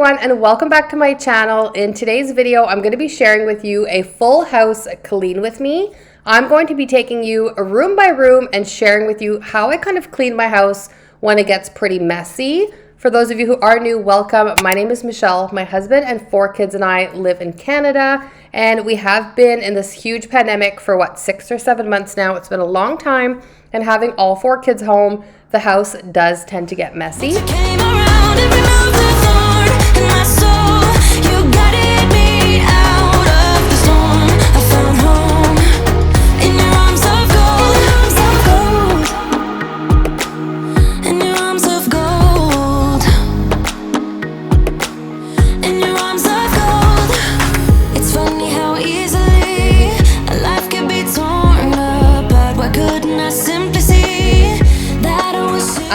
everyone, and welcome back to my channel. In today's video, I'm going to be sharing with you a full house clean with me. I'm going to be taking you room by room and sharing with you how I kind of clean my house when it gets pretty messy. For those of you who are new, welcome. My name is Michelle. My husband and 4 kids and I live in Canada, and we have been in this huge pandemic for 6 or 7 months now. It's been a long time, and having all 4 kids home, the house does tend to get messy.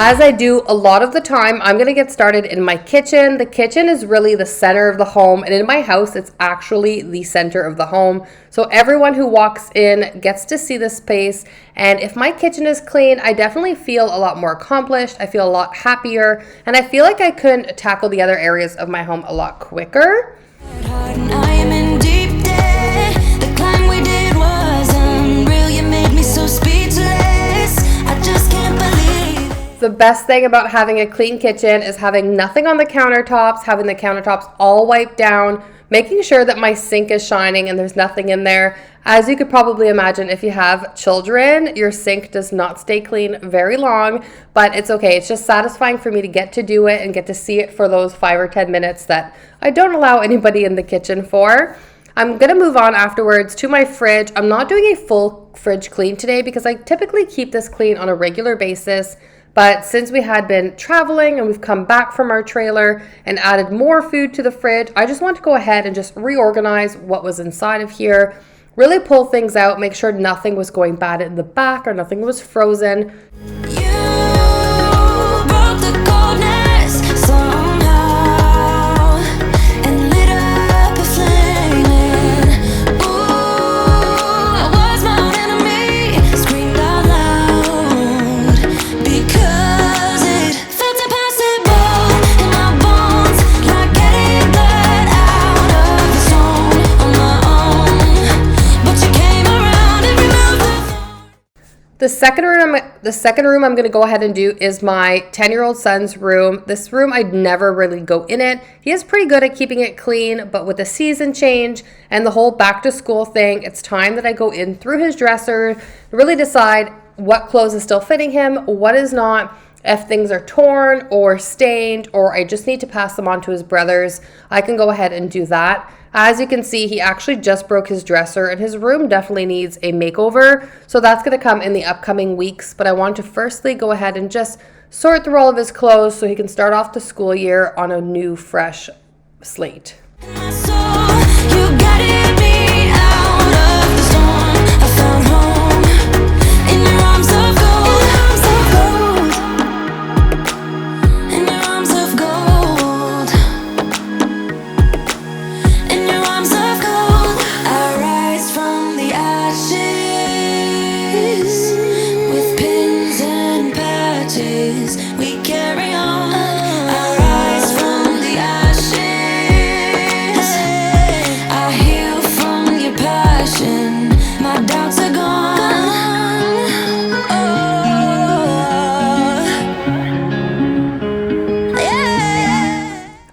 As I do a lot of the time, I'm going to get started in my kitchen. The kitchen is really the center of the home, and in my house, it's actually the center of the home. So everyone who walks in gets to see this space, and if my kitchen is clean, I definitely feel a lot more accomplished. I feel a lot happier, and I feel like I can tackle the other areas of my home a lot quicker. I am in deep debt. The climb we did was unreal. You made me so speechless. I just can't believe. The best thing about having a clean kitchen is having nothing on the countertops, having the countertops all wiped down, making sure that my sink is shining and there's nothing in there. As you could probably imagine, if you have children, your sink does not stay clean very long, but it's okay. It's just satisfying for me to get to do it and get to see it for those 5 or 10 minutes that I don't allow anybody in the kitchen for. I'm going to move on afterwards to my fridge. I'm not doing a full fridge clean today because I typically keep this clean on a regular basis. But since we had been traveling and we've come back from our trailer and added more food to the fridge, I just want to go ahead and just reorganize what was inside of here, really pull things out, make sure nothing was going bad in the back or nothing was frozen. The second room I'm going to go ahead and do is my 10-year-old son's room. This room, I'd never really go in it. He is pretty good at keeping it clean, but with the season change and the whole back to school thing, it's time that I go in through his dresser, really decide what clothes is still fitting him, what is not. If things are torn or stained or I just need to pass them on to his brothers, I can go ahead and do that. As you can see, he actually just broke his dresser and his room definitely needs a makeover. So that's going to come in the upcoming weeks. But I want to firstly go ahead and just sort through all of his clothes so he can start off the school year on a new, fresh slate.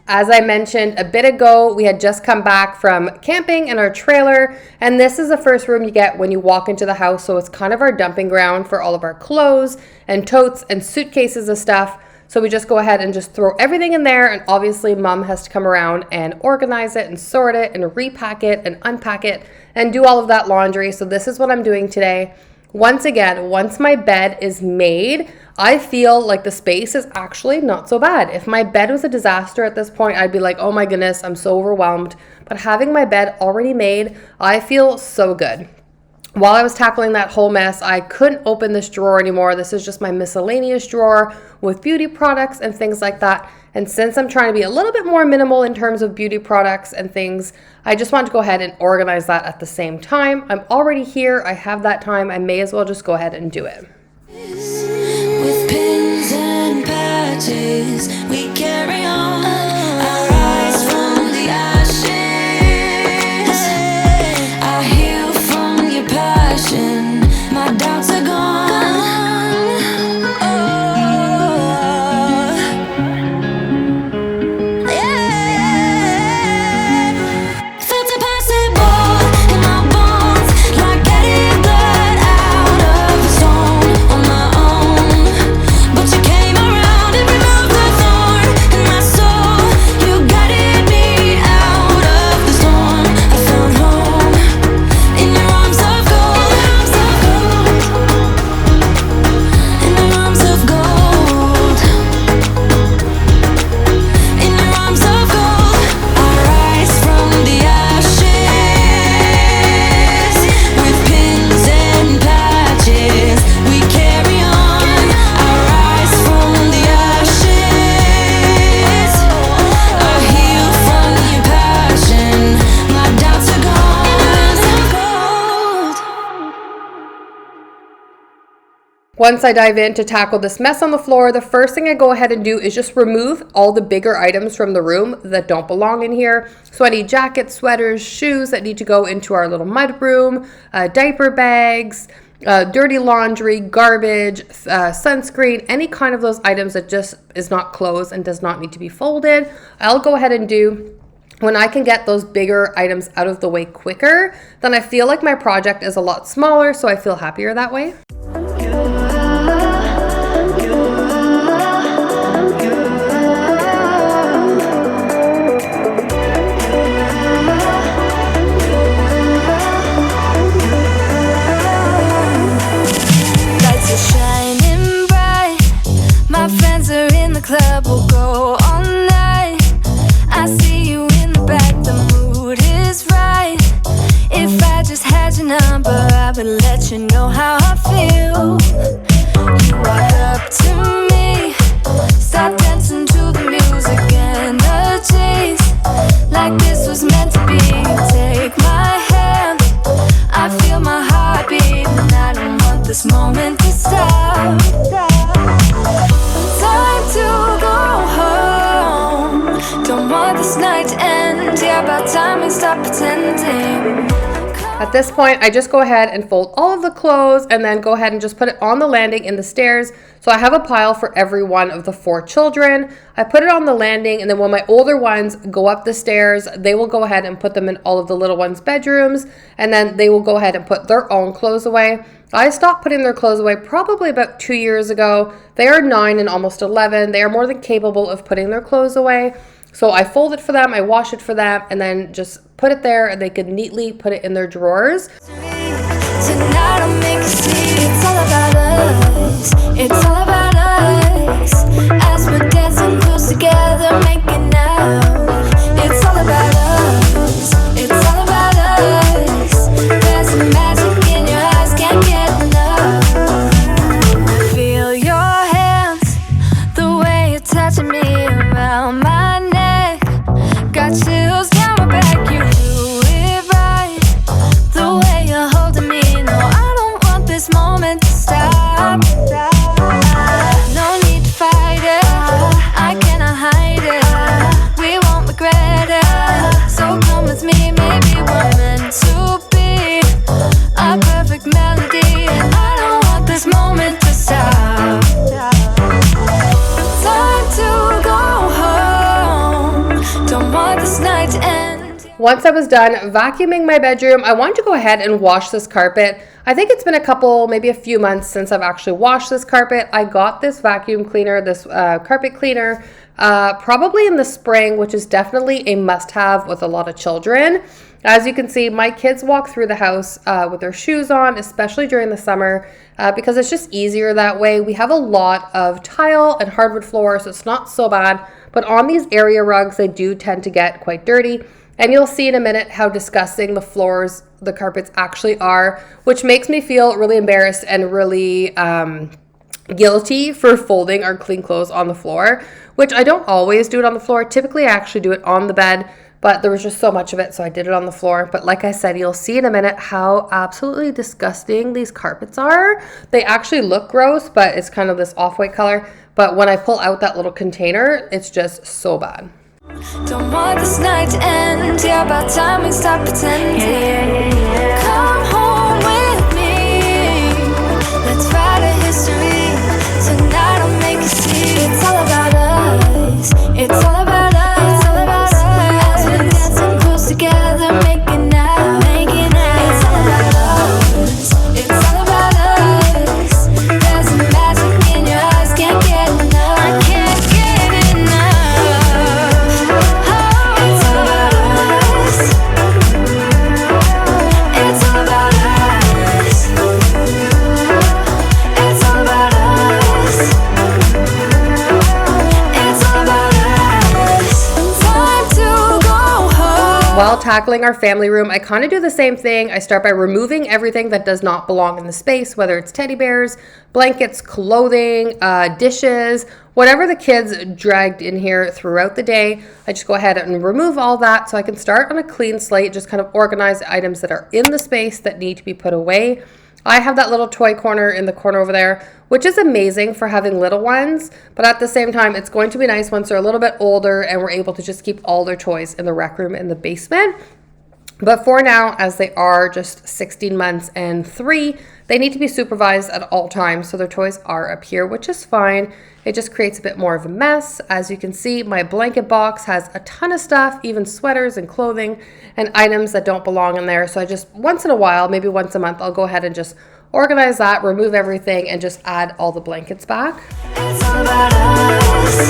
As I mentioned a bit ago, we had just come back from camping in our trailer, and this is the first room you get when you walk into the house, so it's kind of our dumping ground for all of our clothes and totes and suitcases of stuff. So we just go ahead and just throw everything in there, and obviously Mom has to come around and organize it and sort it and repack it and unpack it and do all of that laundry. So this is what I'm doing today. Once again, once my bed is made, I feel like the space is actually not so bad. If my bed was a disaster at this point, I'd be like, oh my goodness, I'm so overwhelmed. But having my bed already made, I feel so good. While I was tackling that whole mess, I couldn't open this drawer anymore. This is just my miscellaneous drawer with beauty products and things like that. And since I'm trying to be a little bit more minimal in terms of beauty products and things, I just want to go ahead and organize that at the same time. I'm already here. I have that time. I may as well just go ahead and do it. With pins and patches, we carry on. Our eyes Once I dive in to tackle this mess on the floor, the first thing I go ahead and do is just remove all the bigger items from the room that don't belong in here. So any jackets, sweaters, shoes that need to go into our little mud room, diaper bags, dirty laundry, garbage, sunscreen, any kind of those items that just is not clothes and does not need to be folded, I'll go ahead and do. When I can get those bigger items out of the way quicker, then I feel like my project is a lot smaller, so I feel happier that way. Lights are shining bright. My friends are in the club, we'll go all night. I see you in the back, the mood is right. If I just had your number, I would let you know how I feel. You walk up to me, start dancing to the music, energies like this was meant to be. Take my hand, I feel my heart beat, and I don't want this moment to stop. Time to go home, don't want this night to end. Yeah, about time we stop pretending. At this point, I just go ahead and fold all of the clothes and then go ahead and just put it on the landing in the stairs. So I have a pile for every one of the 4 children. I put it on the landing, and then when my older ones go up the stairs, they will go ahead and put them in all of the little ones' bedrooms, and then they will go ahead and put their own clothes away. I stopped putting their clothes away probably about 2 years ago. They are 9 and almost 11. They are more than capable of putting their clothes away. So I fold it for them, I wash it for them, and then just put it there, and they could neatly put it in their drawers. Tonight I'll make you see it's all about us. It's all about us. As we're dancing close together, making out. It's all about us. It's all about us. There's a magic in your eyes, can't get enough. Feel your hands, the way you're touching me around my neck. Got chills down my back, you do it right. The way you're holding me, no, I don't want this moment to stop. No need to fight it, I cannot hide it. We won't regret it, so come with me, maybe we're meant to be. A perfect melody, and I don't want this moment to stop. Time to go home, don't want this night to end. Once I was done vacuuming my bedroom, I wanted to go ahead and wash this carpet. I think it's been maybe a few months since I've actually washed this carpet. I got this vacuum cleaner, this carpet cleaner, probably in the spring, which is definitely a must-have with a lot of children. As you can see, my kids walk through the house with their shoes on, especially during the summer, because it's just easier that way. We have a lot of tile and hardwood floor, so it's not so bad. But on these area rugs, they do tend to get quite dirty. And you'll see in a minute how disgusting the floors, the carpets actually are, which makes me feel really embarrassed and really guilty for folding our clean clothes on the floor, which I don't always do it on the floor. Typically, I actually do it on the bed, but there was just so much of it, so I did it on the floor. But like I said, you'll see in a minute how absolutely disgusting these carpets are. They actually look gross, but it's kind of this off-white color. But when I pull out that little container, it's just so bad. Don't want this night to end. Yeah, about time we stop pretending. Come home with me. Let's write a history. Tonight I'll make you see. It's all about us. It's all about us. It's all about us. As we're dancing close together, making out. Making out. It's all about us. It's all about us. There's a magic in your eyes, can't get enough. I can't get enough. It's all about us. It's all about us. It's all about us. It's all about us. Time to go home. While tackling our family room, I kind of do the same thing. I start by removing everything that does not belong in the space, whether it's teddy bears, blankets, clothing, dishes, whatever the kids dragged in here throughout the day. I just go ahead and remove all that so I can start on a clean slate, just kind of organize the items that are in the space that need to be put away. I have that little toy corner in the corner over there, which is amazing for having little ones, but at the same time, it's going to be nice once they're a little bit older and we're able to just keep all their toys in the rec room in the basement. But for now, as they are just 16 months and 3, they need to be supervised at all times, so their toys are up here, which is fine. It just creates a bit more of a mess. As you can see, my blanket box has a ton of stuff, even sweaters and clothing and items that don't belong in there. So I just, once in a while, maybe once a month, I'll go ahead and just organize that, remove everything, and just add all the blankets back. It's all about us.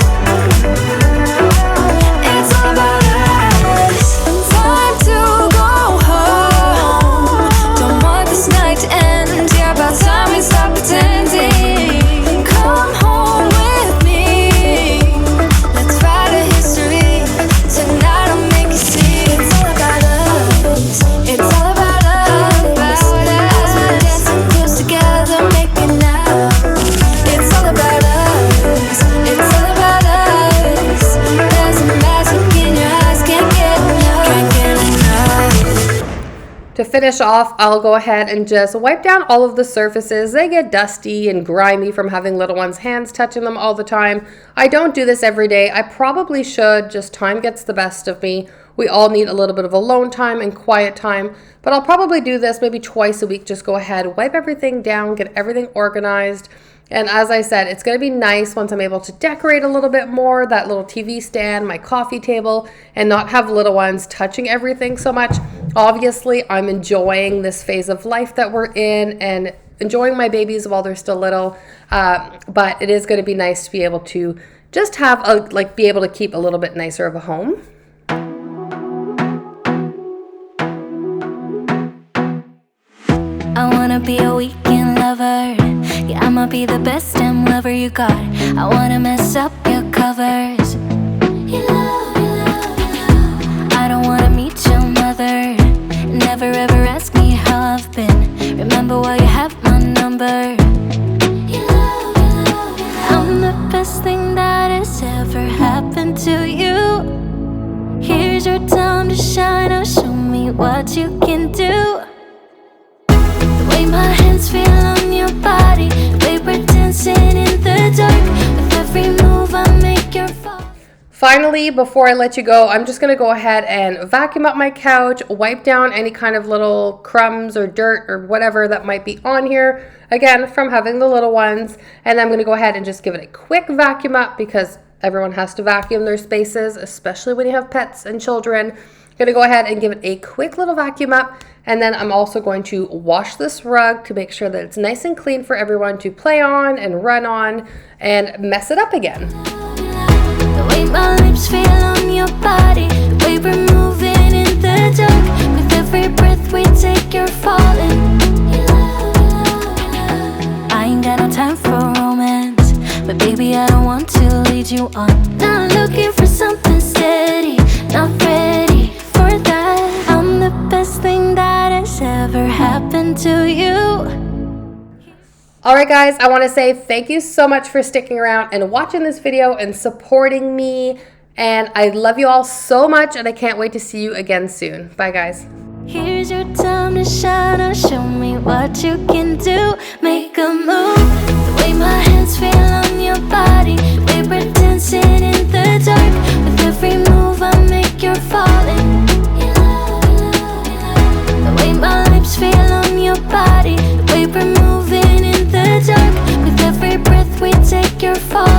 It's all about us. Time to go home. Don't want this night to end. Yeah, about time we stop pretending. Come home with me. Let's write a history. Tonight I'll make you see. It's all about us. It's all about us. As we're dancing close together, making out. It's all about us. It's all about us. There's a magic in your eyes, can't get enough. Can't get enough. To finish off, I'll go ahead and just wipe down all of the surfaces. They get dusty and grimy from having little ones' hands touching them all the time. I don't do this every day. I probably should, just time gets the best of me. We all need a little bit of alone time and quiet time, but I'll probably do this maybe twice a week. Just go ahead, wipe everything down, get everything organized. And as I said, it's going to be nice once I'm able to decorate a little bit more, that little TV stand, my coffee table, and not have little ones touching everything so much. Obviously, I'm enjoying this phase of life that we're in and enjoying my babies while they're still little. But it is going to be nice to be able to just have be able to keep a little bit nicer of a home. I wanna be a weekend lover. Yeah, I'ma be the best damn lover you got. I wanna mess up your covers. I don't wanna meet your mother. Never ever ask me how I've been. Remember why you have my number. I'm the best thing that has ever happened to you. Here's your time to shine. Now show me what you can do. My hands feel on your body. We were dancing in the dark. With every move I make your fall. Finally, before I let you go, I'm just going to go ahead and vacuum up my couch, wipe down any kind of little crumbs or dirt or whatever that might be on here, again, from having the little ones. And I'm going to go ahead and just give it a quick vacuum up because everyone has to vacuum their spaces, especially when you have pets and children. I'm going to go ahead and give it a quick little vacuum up. And then I'm also going to wash this rug to make sure that it's nice and clean for everyone to play on and run on and mess it up again. The way my lips feel on your body, the way we're moving in the dark. With every breath we take, you're falling. I ain't got no time for romance, but baby, I don't want to lead you on. Not looking for something steady, not ready for that. I'm the best thing that has ever happened to you. All right, guys, I want to say thank you so much for sticking around and watching this video and supporting me. And I love you all so much, and I can't wait to see you again soon. Bye, guys. Here's your time to shine. Now show me what you can do. Make a move. The way my hands feel on your body. We were dancing in the dark. With every move I make, you're falling. The way my lips feel on your body. The way we're moving in the dark. With every breath we take, you're falling.